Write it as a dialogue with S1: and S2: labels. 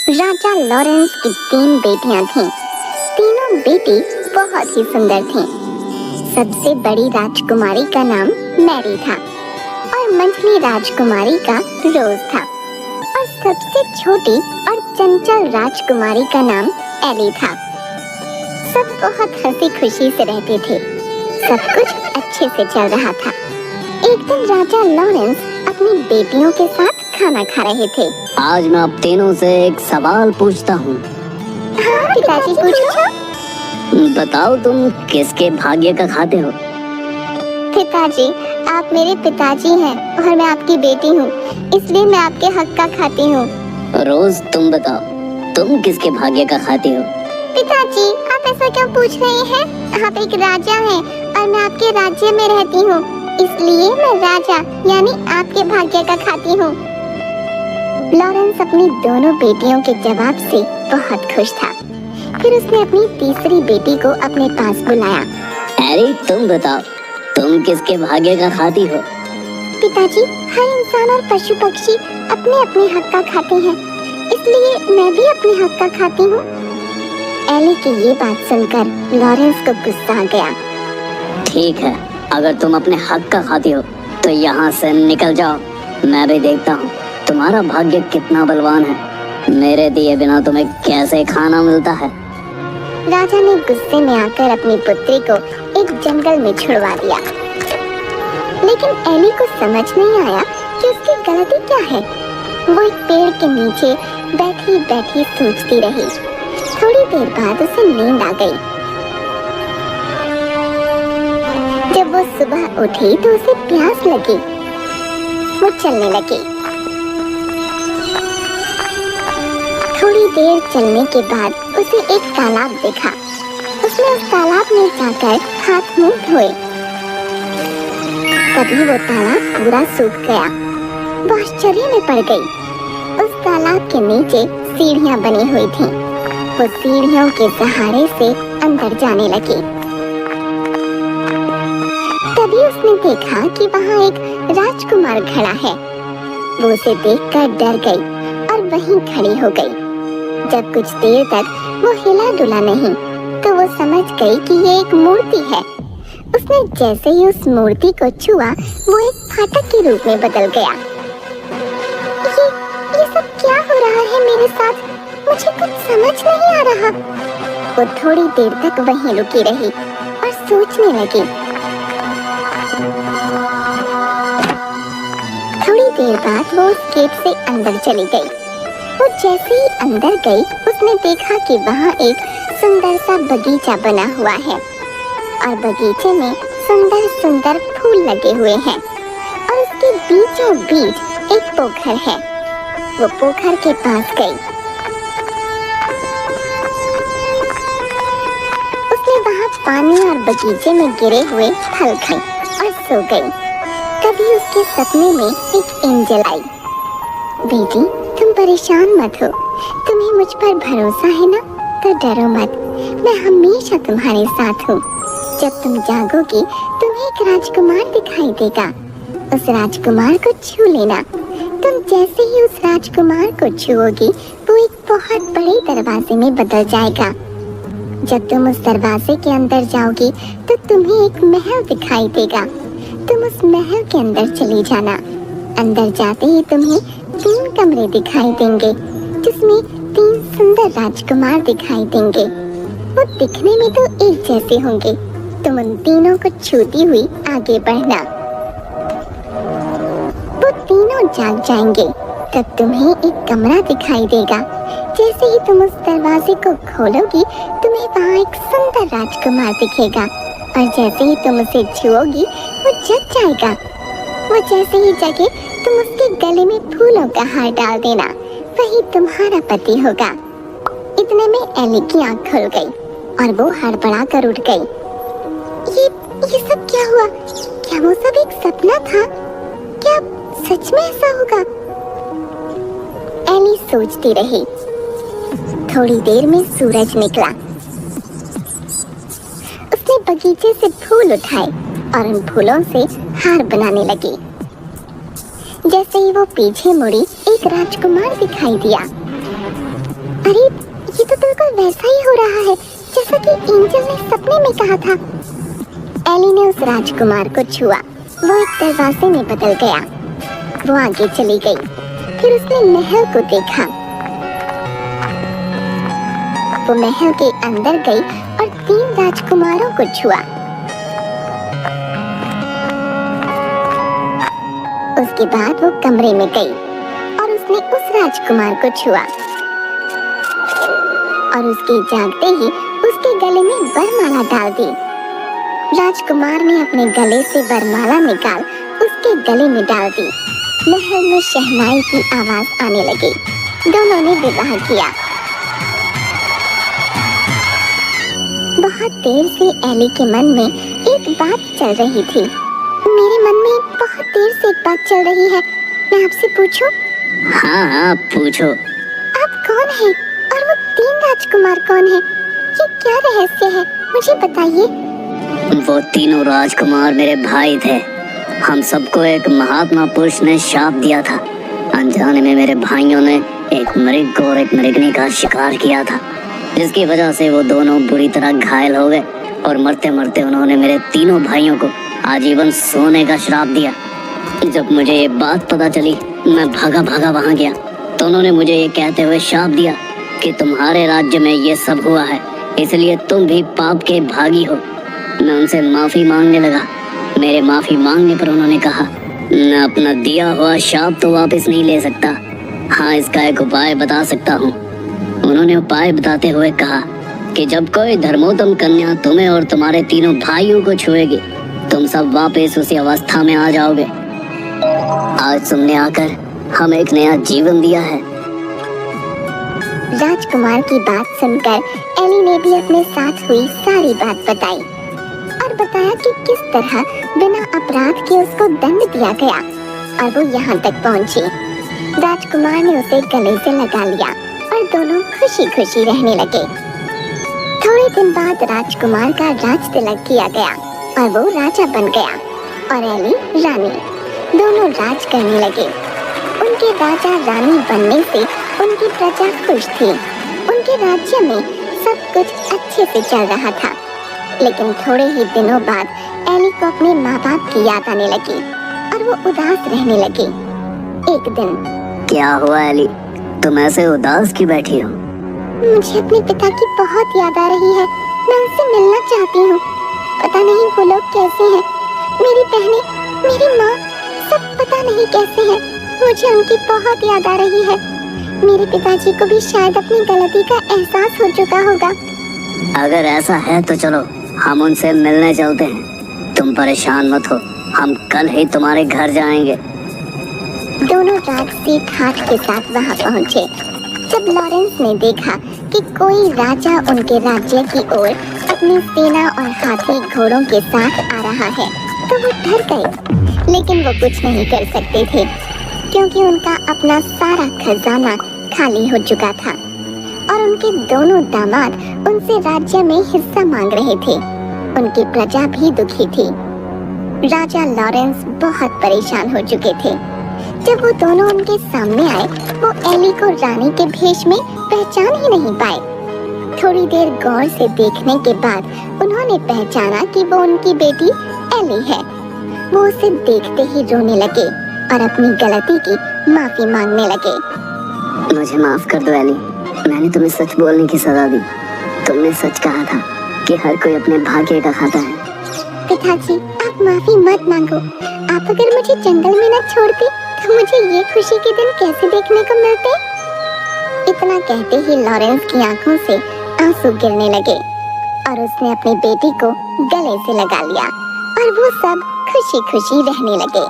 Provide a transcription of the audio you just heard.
S1: राजा Lawrence की 3 बेटियां थीं। तीनों बेटी बहुत ही सुंदर थीं। सबसे बड़ी राजकुमारी का नाम मैरी था और मंझली राजकुमारी का रोज था और सबसे छोटी और चंचल राजकुमारी का नाम एली था। सब बहुत हंसी खुशी से रहते थे। सब कुछ अच्छे से चल रहा था। एक दिन राजा लॉरेंस अपनी बेटियों के साथ खाना खा रहे थे।
S2: आज मैं आप तीनों से एक सवाल पूछता हूँ।
S1: हाँ पिताजी, पूछो।
S2: बताओ तुम किसके भाग्य का खाते हो?
S1: पिताजी, आप मेरे पिताजी हैं और मैं आपकी बेटी हूँ, इसलिए मैं आपके हक का खाती हूँ।
S2: रोज तुम बताओ, तुम किसके भाग्य का खाती हो?
S1: पिताजी, आप ऐसा क्यों पूछ रहे हैं? आप एक राजा हैं और मैं आपके राज्य में रहती हूँ, इसलिए मैं राजा यानी आपके भाग्य का खाती हूँ। लॉरेंस अपनी दोनों बेटियों के जवाब से बहुत खुश था। फिर उसने अपनी तीसरी बेटी को अपने पास बुलाया।
S2: एली, तुम बताओ, तुम किसके भाग्य का खाती हो?
S1: पिताजी, हर इंसान और पशु पक्षी अपने अपने हक का खाते हैं, इसलिए मैं भी अपने हक का खाती हूँ। एली की ये बात सुनकर लॉरेंस को गुस्सा आ गया।
S2: ठीक है, अगर तुम अपने हक का खाती हो तो यहाँ से निकल जाओ। मैं भी देखता हूँ तुम्हारा भाग्य कितना बलवान है। मेरे दिए बिना तुम्हें कैसे खाना मिलता है।
S1: राजा ने गुस्से में आकर अपनी पुत्री को एक जंगल में छुड़वा दिया, लेकिन एली को समझ नहीं आया कि उसकी गलती क्या है। वो एक पेड़ के नीचे बैठी बैठी सोचती रही। थोड़ी देर बाद उसे नींद आ गई। जब वो सुबह उठी तो उसे प्यास लगी। वो चलने लगी। थोड़ी देर चलने के बाद उसे एक तालाब दिखा। उसने उस तालाब में जाकर हाथ मुंह धोए। तभी वो तालाब पूरा सूख गया। वो आश्चर्य में पड़ गई। उस तालाब के नीचे सीढ़ियां बनी हुई थीं। वो सीढ़ियों के सहारे से अंदर जाने लगी। तभी उसने देखा कि वहाँ एक राजकुमार खड़ा है। वो उसे देखकर डर गई और वहीं खड़ी हो गई। जब कुछ देर तक वो हिला डुला नहीं तो वो समझ गई कि ये एक मूर्ति है। उसने जैसे ही उस मूर्ति को छुआ वो एक फाटक के रूप में बदल गया। ये सब क्या हो रहा है मेरे साथ? मुझे कुछ समझ नहीं आ रहा। वो थोड़ी देर तक वहीं रुकी रही और सोचने लगी। थोड़ी देर बाद वो उस गेट से अंदर चली गई। वो जैसे ही अंदर गई उसने देखा कि वहाँ एक सुंदर सा बगीचा बना हुआ है और बगीचे में सुंदर सुंदर फूल लगे हुए हैं और उसके बीचों बीच एक पोखर है। वो पोखर के पास गई। उसने वहाँ पानी और बगीचे में गिरे हुए फल खाए और सो गई। तभी उसके सपने में एक एंजल आई। बेटी, तुम परेशान मत हो। तुम्हें मुझ पर भरोसा है ना? तो डरो मत, मैं हमेशा तुम्हारे साथ हूँ। जब तुम जागोगी तुम्हें एक राजकुमार दिखाई देगा। उस राजकुमार को छू लेना। तुम जैसे ही उस राजकुमार को छुओगी वो एक बहुत बड़े दरवाजे में बदल जाएगा। जब तुम उस दरवाजे के अंदर जाओगी तो तुम्हें एक महल दिखाई देगा। तुम उस महल के अंदर चली जाना। अंदर जाते ही तुम्हें 3 कमरे दिखाई देंगे जिसमें 3 सुंदर राजकुमार दिखाई देंगे। वो दिखने में तो एक जैसे होंगे। तुम उन तीनों को छूती हुई आगे बढ़ना। वो तीनों जाग जाएंगे। तब तुम्हें एक कमरा दिखाई देगा। जैसे ही तुम उस दरवाजे को खोलोगी तुम्हें वहाँ एक सुंदर राजकुमार दिखेगा और जैसे ही तुम उसे छुओगी वो जग जाएगा। वो जैसे ही जगे तुम उसके गले में फूलों का हार डाल देना। वही तुम्हारा पति होगा। इतने में एली की आँख खुल गई और वो हड़बड़ा कर उठ गई। ये सब क्या हुआ? क्या वो सब एक सपना था? क्या सच में ऐसा होगा? एली सोचती रही। थोड़ी देर में सूरज निकला। उसने बगीचे से फूल उठाए और उन फूलों से हार बनाने लगी। जैसे ही वो पीछे मुड़ी एक राजकुमार दिखाई दिया। ये तो बिल्कुल वैसा ही हो रहा है जैसा कि एंजल ने सपने में कहा था। एली ने उस राजकुमार को छुआ। वो एक दरवाजे में बदल गया। वो आगे चली गई। फिर उसने महल को देखा। वो महल के अंदर गई और 3 राजकुमारों को छुआ। उसके बाद वो कमरे में गई और उसने उस राजकुमार को छुआ और उसके जागते ही उसके गले में वरमाला डाल दी। राजकुमार ने अपने गले से वरमाला निकाल उसके गले में डाल दी। महल में शहनाई की आवाज आने लगी। दोनों ने विवाह किया। बहुत देर से एली के मन में एक बात चल रही थी। मेरे मन में बहुत देर से एक बात चल रही है। मैं आपसे पूछूं?
S2: हाँ पूछो।
S1: आप कौन हैं? और वो 3 राजकुमार कौन हैं? ये क्या रहस्य है? मुझे बताइए।
S2: वो तीनों राजकुमार मेरे भाई थे। हम सबको एक महात्मा पुरुष ने शाप दिया था। अनजाने में मेरे भाइयों ने एक मृग और एक मृगनी का शिकार किया था, जिसकी वजह से वो दोनों बुरी तरह घायल हो गए और मरते मरते उन्होंने मेरे तीनों भाइयों को आजीवन सोने का श्राप दिया। जब मुझे ये बात पता चली, मैं भागा भागा वहाँ गया तो उन्होंने मुझे ये कहते हुए शाप दिया कि तुम्हारे राज्य में ये सब हुआ है, इसलिए तुम भी पाप के भागी हो। मैं उनसे माफी मांगने लगा। मेरे माफी मांगने पर उन्होंने कहा, मैं अपना दिया हुआ शाप तो वापस नहीं ले सकता। हाँ, इसका एक उपाय बता सकता हूँ। उन्होंने उपाय बताते हुए कहा कि जब कोई धर्मोत्तम कन्या तुम्हें और तुम्हारे तीनों भाइयों को छुएगी, तुम सब वापस उसी अवस्था में आ जाओगे। आज तुमने आकर हमें एक नया जीवन दिया है।
S1: राजकुमार की बात सुनकर एली ने भी अपने साथ हुई सारी बात बताई और बताया कि किस तरह बिना अपराध के उसको दंड दिया गया और वो यहाँ तक पहुँची। राजकुमार ने उसे गले से लगा लिया और दोनों खुशी खुशी रहने लगे। थोड़े दिन बाद राजकुमार का राज तिलक किया गया और वो राजा बन गया और एली रानी। दोनों राज करने लगे। उनके राजा रानी बनने से उनकी प्रजा खुश थी। उनके राज्य में सब कुछ अच्छे से चल रहा था। लेकिन थोड़े ही दिनों बाद एली को अपने माँ बाप की याद आने लगी और वो उदास रहने लगी। एक दिन,
S2: क्या हुआ एली, तुम ऐसे उदास क्यों बैठी हो?
S1: मुझे अपने पिता की बहुत याद आ रही है। मैं उनसे मिलना चाहती हूँ। पता नहीं वो लोग कैसे हैं। मेरी बहनें, मेरी माँ, सब पता नहीं कैसे हैं। मुझे उनकी बहुत याद आ रही है। मेरे पिताजी को भी शायद अपनी गलती का एहसास हो चुका होगा।
S2: अगर ऐसा है तो चलो हम उनसे मिलने चलते हैं। तुम परेशान मत हो, हम कल ही तुम्हारे घर जाएंगे।
S1: दोनों राजसीट हाथ के साथ वहाँ पहुँचे। जब लॉरेंस ने देखा कि कोई राजा उनके राज्य की ओर अपनी सेना और हाथी घोड़ों के साथ आ रहा है तो वो डर गए। लेकिन वो कुछ नहीं कर सकते थे क्योंकि उनका अपना सारा खजाना खाली हो चुका था और उनके दोनों दामाद उनसे राज्य में हिस्सा मांग रहे थे। उनकी प्रजा भी दुखी थी। राजा लॉरेंस बहुत परेशान हो चुके थे। जब वो दोनों उनके सामने आए, वो एली को रानी के भेष में पहचान ही नहीं पाए। थोड़ी देर गौर से देखने के बाद उन्होंने पहचाना कि वो उनकी बेटी एली है। वो उसे देखते ही रोने लगे और अपनी गलती की माफी मांगने लगे।
S2: मुझे माफ कर दो एली, मैंने तुम्हें सच बोलने की सजा दी। तुमने सच कहा था कि हर कोई अपने भाग्य का खाता है।
S1: पिताजी, आप माफी मत मांगो। आप अगर मुझे जंगल में न छोड़ते तो मुझे ये खुशी के दिन कैसे देखने को मिलते? इतना कहते ही लॉरेंस की आंखों से आंसू गिरने लगे और उसने अपनी बेटी को गले से लगा लिया और वो सब खुशी खुशी रहने लगे।